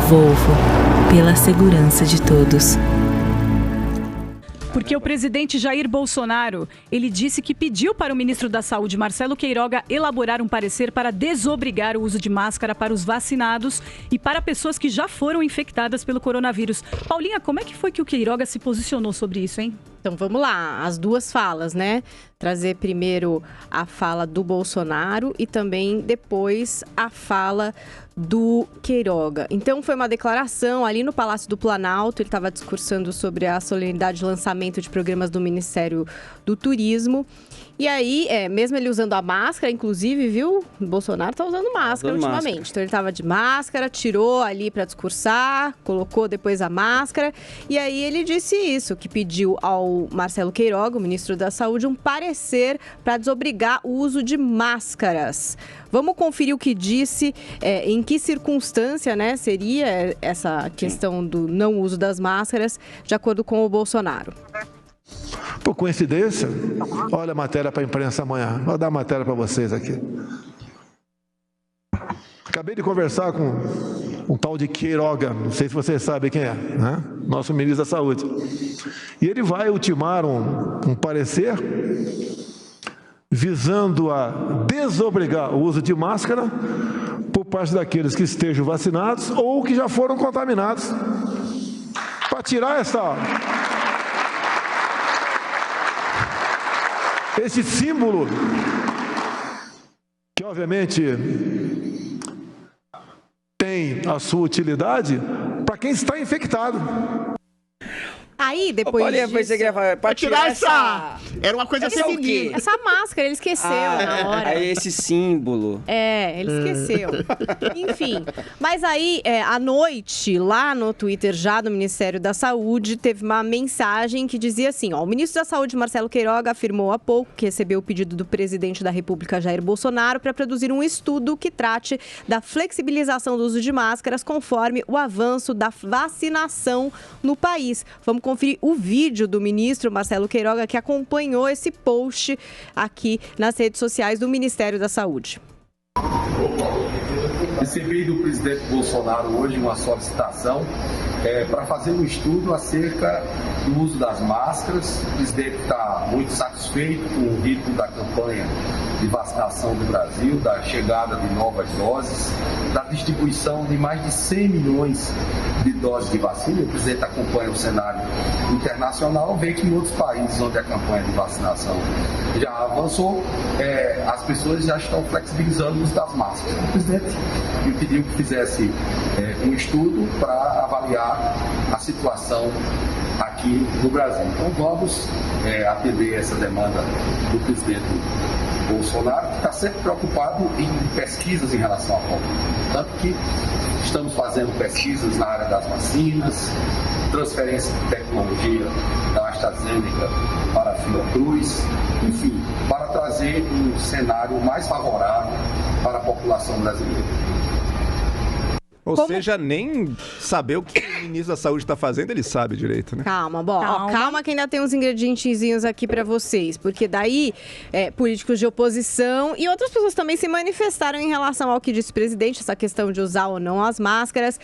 Volvo, pela segurança de todos. Porque o presidente Jair Bolsonaro, ele disse que pediu para o ministro da Saúde, Marcelo Queiroga, elaborar um parecer para desobrigar o uso de máscara para os vacinados e para pessoas que já foram infectadas pelo coronavírus. Paulinha, como é que foi que o Queiroga se posicionou sobre isso, hein? Então vamos lá, as duas falas, né? Trazer primeiro a fala do Bolsonaro e também depois a fala do Queiroga. Então foi uma declaração ali no Palácio do Planalto, ele estava discursando sobre a solenidade de lançamento de programas do Ministério do Turismo. E aí, mesmo ele usando a máscara, inclusive, viu? O Bolsonaro tá usando máscara ultimamente. Então ele tava de máscara, tirou ali para discursar, colocou depois a máscara. E aí ele disse isso, que pediu ao Marcelo Queiroga, o ministro da Saúde, um parecer para desobrigar o uso de máscaras. Vamos conferir o que disse, em que circunstância, né, seria essa questão do não uso das máscaras, de acordo com o Bolsonaro. Por coincidência, olha a matéria para a imprensa amanhã. Vou dar a matéria para vocês aqui. Acabei de conversar com um tal de Queiroga, não sei se vocês sabem quem é, né? Nosso ministro da Saúde. E ele vai ultimar um parecer visando a desobrigar o uso de máscara por parte daqueles que estejam vacinados ou que já foram contaminados. Para tirar esse símbolo, que obviamente tem a sua utilidade para quem está infectado. Aí, depois pra tirar essa... Era uma coisa feminina. Essa máscara, ele esqueceu na hora. Aí esse símbolo. Ele esqueceu. Enfim, mas aí, à noite, lá no Twitter já do Ministério da Saúde, teve uma mensagem que dizia assim, o ministro da Saúde, Marcelo Queiroga, afirmou há pouco que recebeu o pedido do presidente da República, Jair Bolsonaro, para produzir um estudo que trate da flexibilização do uso de máscaras conforme o avanço da vacinação no país. Vamos conferir o vídeo do ministro Marcelo Queiroga, que acompanhou esse post aqui nas redes sociais do Ministério da Saúde. Recebi do presidente Bolsonaro hoje uma solicitação para fazer um estudo acerca do uso das máscaras. O presidente está muito satisfeito com o ritmo da campanha de vacinação do Brasil, da chegada de novas doses, da distribuição de mais de 100 milhões de doses de vacina. O presidente acompanha o cenário internacional, vê que em outros países onde a campanha de vacinação já avançou, as pessoas já estão flexibilizando o uso das máscaras. O presidente me pediu que fizesse um estudo para avaliar a situação aqui no Brasil. Então vamos atender essa demanda do presidente Bolsonaro, que está sempre preocupado em pesquisas em relação à Covid. Tanto que estamos fazendo pesquisas na área das vacinas, transferência de tecnologia da AstraZeneca para a Fiocruz, enfim, para trazer um cenário mais favorável para a população brasileira. Ou seja, nem saber o que o ministro da Saúde está fazendo, ele sabe direito, né? Calma que ainda tem uns ingredientezinhos aqui para vocês, porque daí políticos de oposição e outras pessoas também se manifestaram em relação ao que disse o presidente, essa questão de usar ou não as máscaras.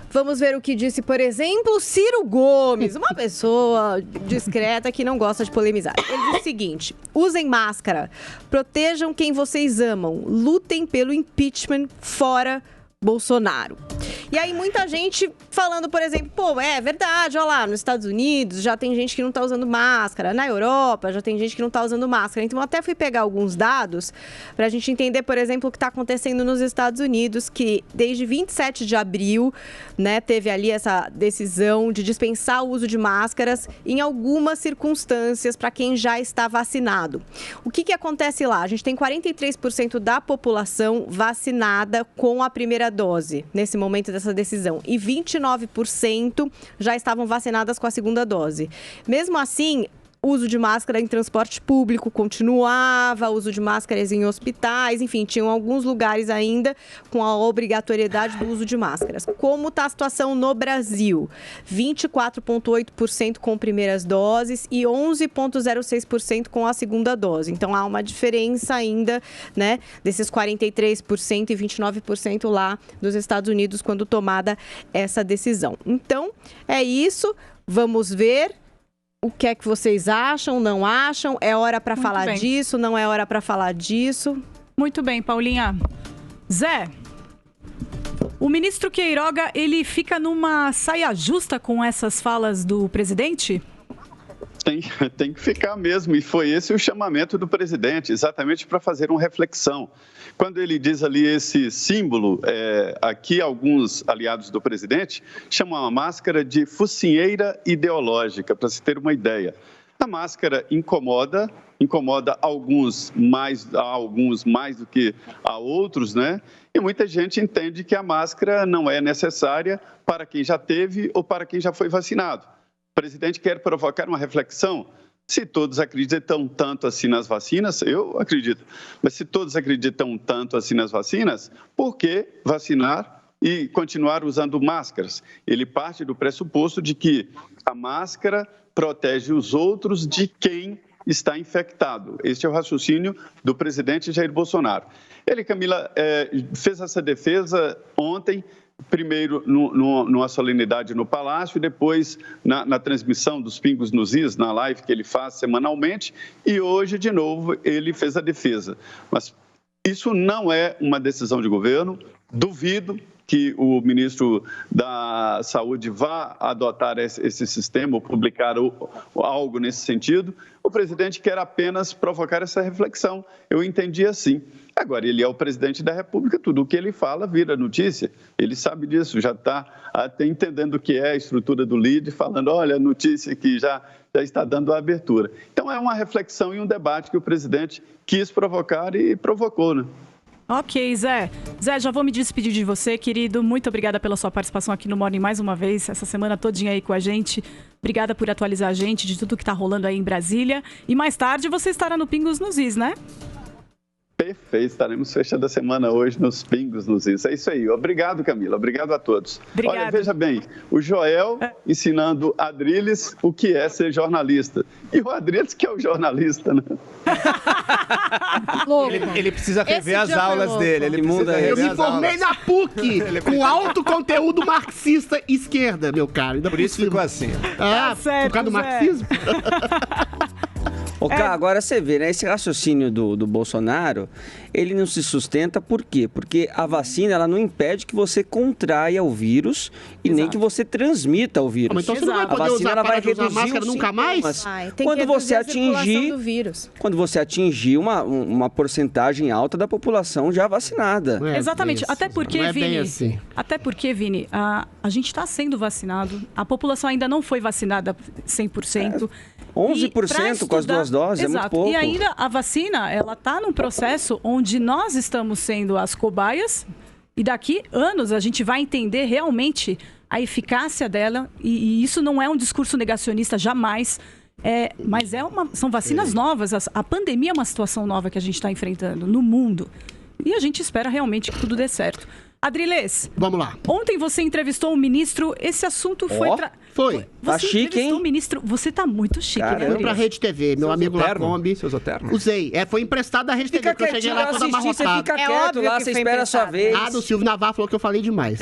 Vamos ver o que disse, por exemplo, Ciro Gomes, uma pessoa discreta que não gosta de polemizar. Ele disse o seguinte: usem máscara, protejam quem vocês amam, lutem pelo impeachment fora Bolsonaro. E aí muita gente falando, por exemplo, é verdade, olha lá, nos Estados Unidos já tem gente que não tá usando máscara, na Europa já tem gente que não tá usando máscara. Então eu até fui pegar alguns dados pra gente entender, por exemplo, o que tá acontecendo nos Estados Unidos, que desde 27 de abril, né, teve ali essa decisão de dispensar o uso de máscaras em algumas circunstâncias para quem já está vacinado. O que acontece lá? A gente tem 43% da população vacinada com a primeira dose, nesse momento dessa decisão, e 29% já estavam vacinadas com a segunda dose. Mesmo assim, uso de máscara em transporte público continuava, uso de máscaras em hospitais, enfim, tinham alguns lugares ainda com a obrigatoriedade do uso de máscaras. Como está a situação no Brasil? 24,8% com primeiras doses e 11,06% com a segunda dose. Então, há uma diferença ainda, né, desses 43% e 29% lá dos Estados Unidos quando tomada essa decisão. Então, é isso. Vamos ver o que é que vocês acham, não acham. É hora para falar disso, não é hora para falar disso? Muito bem, Paulinha. Zé, o ministro Queiroga, ele fica numa saia justa com essas falas do presidente? Tem que ficar mesmo, e foi esse o chamamento do presidente, exatamente para fazer uma reflexão. Quando ele diz ali esse símbolo, aqui alguns aliados do presidente chamam a máscara de focinheira ideológica, para se ter uma ideia. A máscara incomoda alguns mais do que a outros, né? E muita gente entende que a máscara não é necessária para quem já teve ou para quem já foi vacinado. O presidente quer provocar uma reflexão. Se todos acreditam tanto assim nas vacinas, eu acredito, mas se todos acreditam tanto assim nas vacinas, por que vacinar e continuar usando máscaras? Ele parte do pressuposto de que a máscara protege os outros de quem está infectado. Este é o raciocínio do presidente Jair Bolsonaro. Ele, Camila, fez essa defesa ontem, primeiro numa solenidade no Palácio e depois na transmissão dos Pingos nos Is, na live que ele faz semanalmente, e hoje, de novo, ele fez a defesa. Mas isso não é uma decisão de governo, duvido que o ministro da Saúde vá adotar esse sistema ou publicar algo nesse sentido. O presidente quer apenas provocar essa reflexão. Eu entendi assim. Agora, ele é o presidente da República, tudo o que ele fala vira notícia. Ele sabe disso, já está até entendendo o que é a estrutura do LIDE, falando, olha, a notícia que já está dando a abertura. Então, é uma reflexão e um debate que o presidente quis provocar e provocou, né? Ok, Zé. Zé, já vou me despedir de você, querido. Muito obrigada pela sua participação aqui no Morning mais uma vez, essa semana todinha aí com a gente. Obrigada por atualizar a gente de tudo que está rolando aí em Brasília. E mais tarde você estará no Pingos nos Is, né? Perfeito, estaremos fechando a semana hoje nos Pingos nos Is. É isso aí. Obrigado, Camila. Obrigado a todos. Obrigada. Olha, veja bem, o Joel ensinando a Adriles o que é ser jornalista. E o Adriles que é o jornalista, né? Ele precisa rever as aulas dele. Eu me formei na PUC com alto conteúdo marxista esquerda, meu caro. Ainda por isso ficou assim. Ah, certo, por causa do marxismo? Agora você vê, né? Esse raciocínio do Bolsonaro, ele não se sustenta por quê? Porque a vacina, ela não impede que você contraia o vírus e nem que você transmita o vírus. Mas então você não vai poder usar, vai reduzir máscara nunca mais? Quando você atingir uma porcentagem alta da população já vacinada. Exatamente. Até porque, Vini, a gente está sendo vacinado, a população ainda não foi vacinada 100%. 11% com as duas doses, exato, é muito pouco. E ainda a vacina, ela está num processo onde nós estamos sendo as cobaias e daqui anos a gente vai entender realmente a eficácia dela e isso não é um discurso negacionista jamais, mas são vacinas novas. A pandemia é uma situação nova que a gente está enfrentando no mundo e a gente espera realmente que tudo dê certo. Adriles, vamos lá. Ontem você entrevistou o ministro, esse assunto foi... Foi. Você tá chique, hein? O ministro, você tá muito chique, né? Foi pra Rede TV, meu amigo Lacombe. Você usou terno? Usei. Foi emprestado da Rede TV, que eu cheguei lá toda amarrotada. Você fica quieto lá, você espera a sua vez. O Silvio Navarro falou que eu falei demais.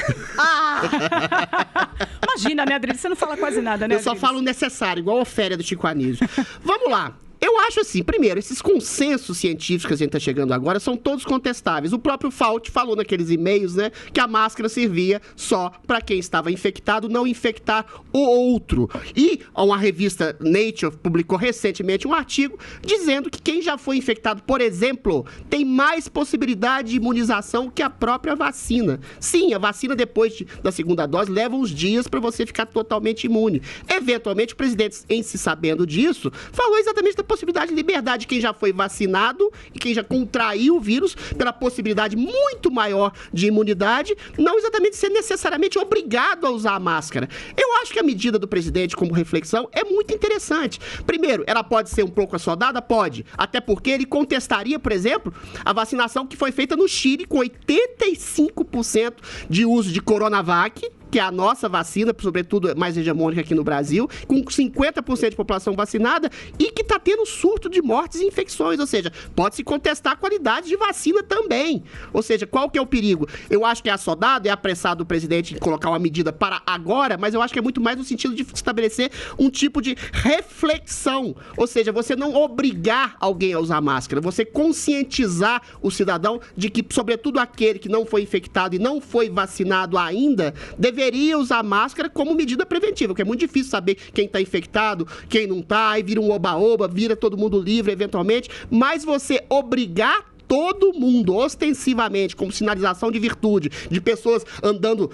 Imagina, né, Adriles? Você não fala quase nada, né, Eu só falo o necessário, igual a Ofélia do Chico Anísio. Vamos lá. Eu acho assim, primeiro, esses consensos científicos que a gente está chegando agora são todos contestáveis. O próprio Fauci falou naqueles e-mails, né, que a máscara servia só para quem estava infectado, não infectar o outro. E uma revista Nature publicou recentemente um artigo dizendo que quem já foi infectado, por exemplo, tem mais possibilidade de imunização que a própria vacina. Sim, a vacina depois da segunda dose leva uns dias para você ficar totalmente imune. Eventualmente, o presidente, em se sabendo disso, falou exatamente da possibilidade de liberdade de quem já foi vacinado e quem já contraiu o vírus, pela possibilidade muito maior de imunidade, não exatamente ser necessariamente obrigado a usar a máscara. Eu acho que a medida do presidente, como reflexão, é muito interessante. Primeiro, ela pode ser um pouco assodada? Pode. Até porque ele contestaria, por exemplo, a vacinação que foi feita no Chile com 85% de uso de Coronavac, que é a nossa vacina, sobretudo mais hegemônica aqui no Brasil, com 50% de população vacinada e que está tendo surto de mortes e infecções. Ou seja, pode-se contestar a qualidade de vacina também. Ou seja, qual que é o perigo? Eu acho que é assodado, é apressado o presidente em colocar uma medida para agora, mas eu acho que é muito mais no sentido de estabelecer um tipo de reflexão. Ou seja, você não obrigar alguém a usar máscara, você conscientizar o cidadão de que, sobretudo aquele que não foi infectado e não foi vacinado ainda, deveria usar máscara como medida preventiva, porque é muito difícil saber quem está infectado, quem não está, aí vira um oba-oba, vira todo mundo livre eventualmente, mas você obrigar todo mundo, ostensivamente, como sinalização de virtude, de pessoas andando,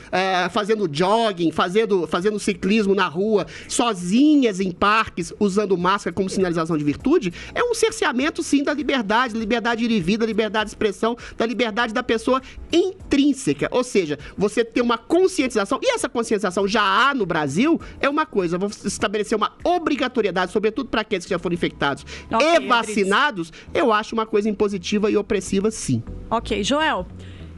fazendo jogging, fazendo ciclismo na rua, sozinhas em parques, usando máscara como sinalização de virtude, é um cerceamento, sim, da liberdade de ir e vir, da liberdade de expressão, da liberdade da pessoa intrínseca. Ou seja, você ter uma conscientização, e essa conscientização já há no Brasil, é uma coisa, vou estabelecer uma obrigatoriedade, sobretudo para aqueles que já foram infectados e vacinados, eu acho uma coisa impositiva e opressiva, sim. Ok, Joel,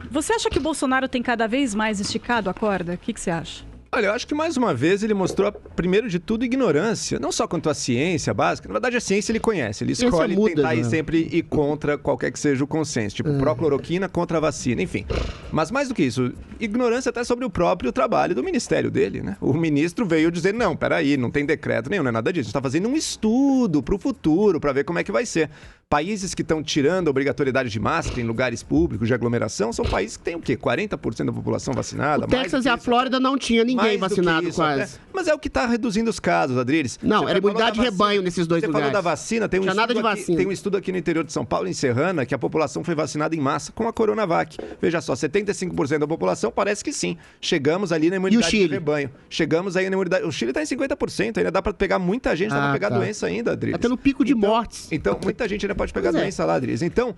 você acha que o Bolsonaro tem cada vez mais esticado a corda? O que você acha? Olha, eu acho que mais uma vez ele mostrou, primeiro de tudo, ignorância. Não só quanto à ciência básica. Na verdade, a ciência ele conhece. Ele escolhe tentar ir sempre ir contra qualquer que seja o consenso. Tipo, pró-cloroquina contra a vacina, enfim. Mas mais do que isso, ignorância até sobre o próprio trabalho do ministério dele, né? O ministro veio dizer, não, peraí, não tem decreto nenhum, não é nada disso. A gente está fazendo um estudo para o futuro, para ver como é que vai ser. Países que estão tirando a obrigatoriedade de máscara em lugares públicos de aglomeração são países que têm o quê? 40% da população vacinada? O Texas e a Flórida não tinha ninguém vacinado quase. Mas é o que está reduzindo os casos, Adriles. Não, era imunidade de rebanho nesses dois lugares. Você falou da vacina, tem um estudo aqui no interior de São Paulo, em Serrana, que a população foi vacinada em massa com a Coronavac. Veja só, 75% da população parece que sim. Chegamos ali na imunidade de rebanho. Chegamos aí na imunidade... O Chile está em 50%, ainda dá para pegar muita gente, dá para pegar doença ainda, Adriles. Até no pico de mortes. Então, muita gente ainda pode pegar doença lá, Adriles. Então,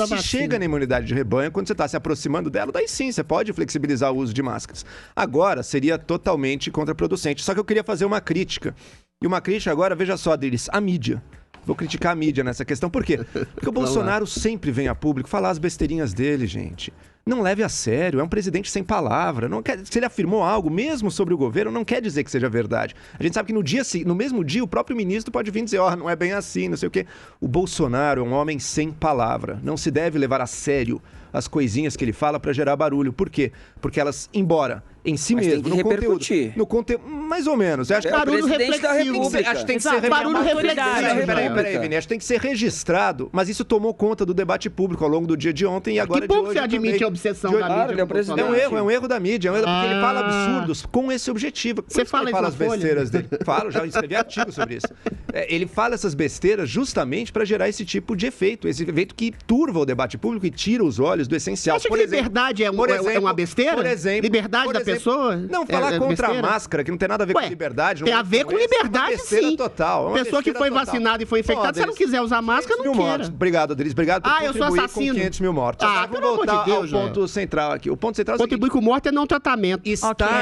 se chega na imunidade de rebanho, quando você está se aproximando dela, daí sim, você pode flexibilizar o uso de máscaras. Agora, seria totalmente contraproducente. Só que eu queria fazer uma crítica. E uma crítica agora, veja só, Adriles, a mídia. Vou criticar a mídia nessa questão. Por quê? Porque o Bolsonaro sempre vem a público falar as besteirinhas dele, gente. Não leve a sério, é um presidente sem palavra. Não quer, se ele afirmou algo, mesmo sobre o governo, não quer dizer que seja verdade. A gente sabe que no mesmo dia, o próprio ministro pode vir dizer, não é bem assim, não sei o quê. O Bolsonaro é um homem sem palavra. Não se deve levar a sério as coisinhas que ele fala para gerar barulho. Por quê? Porque elas, embora em si mesmo, no conteúdo, mais ou menos. Eu acho que barulho reflexivo. Acho que tem que ser barulho reflexivo. Peraí, Vini, acho que tem que ser registrado, mas isso tomou conta do debate público ao longo do dia de ontem e agora de hoje. Que bom que você admite a obsessão da mídia. É um erro da mídia, porque ele fala absurdos com esse objetivo. Você fala as besteiras dele. Falo, já escrevi artigo sobre isso. Ele fala essas besteiras justamente para gerar esse tipo de efeito, esse efeito que turva o debate público e tira os olhos do essencial. Acha que liberdade é uma besteira? Por exemplo, liberdade da pessoa? Não, falar contra a máscara, que não tem nada a ver com liberdade. Tem a ver com liberdade, sim. Total. Pessoa que foi vacinada e foi infectada, se ela não quiser usar máscara, não queira. Obrigado, Adriles. Obrigado por eu sou assassino. Com 500 mil mortes. Pelo amor de Deus, o ponto central aqui. O ponto central é o contribui com morte é não tratamento.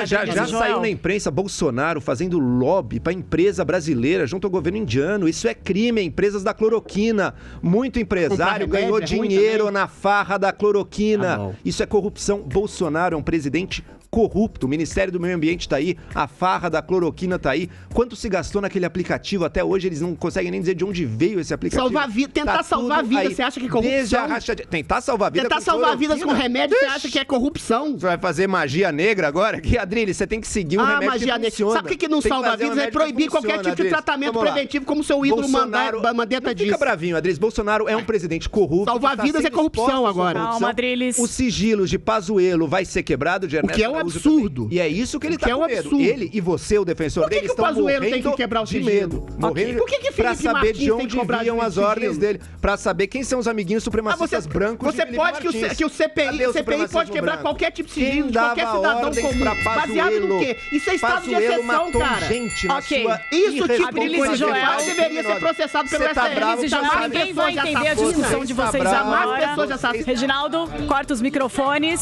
Já saiu na imprensa Bolsonaro fazendo lobby para empresa brasileira junto ao governo indiano. Isso é crime, empresas da cloroquina. Muito empresário ganhou dinheiro na farra da cloroquina. Isso é corrupção. Bolsonaro é um presidente corrupto. O Ministério do Meio Ambiente está aí, a farra da cloroquina está aí. Quanto se gastou naquele aplicativo? Até hoje eles não conseguem nem dizer de onde veio esse aplicativo. Tentar salvar vidas, você acha que é corrupção? Tentar salvar vidas Tentar salvar vidas com remédio, você acha que é corrupção? Você vai fazer magia negra agora? Que, Adriles, você tem que seguir um remédio magia que funciona. Sabe o que não salva vidas? É proibir qualquer tipo de tratamento preventivo, como seu ídolo Mandetta disse. Fica bravinho, Adriles. Bolsonaro é um presidente corrupto. Salvar vidas é corrupção agora. Calma, Adriles. Os sigilos de Pazuello vai ser quebrado de Ernesto um absurdo. E é isso que ele tá é um com medo. absurdo. Ele e você, o defensor dele, estão Pazuello tem que morrendo quebrar o de sigilo? medo. Morrendo Por que pra Felipe saber Martins de tem onde que cobrar vinham as sigilo? ordens dele, pra saber quem são os amiguinhos supremacistas brancos Você pode que o CPI pode quebrar qualquer tipo de sigilo de qualquer cidadão comum. Baseado no quê? Isso é estado de exceção, cara. Gente na sua Isso tipo de Adriles e coisa Joel deveria ser processado pelo STF. Adriles e Joel, ninguém vai entender a discussão de vocês agora. Reginaldo, corta os microfones.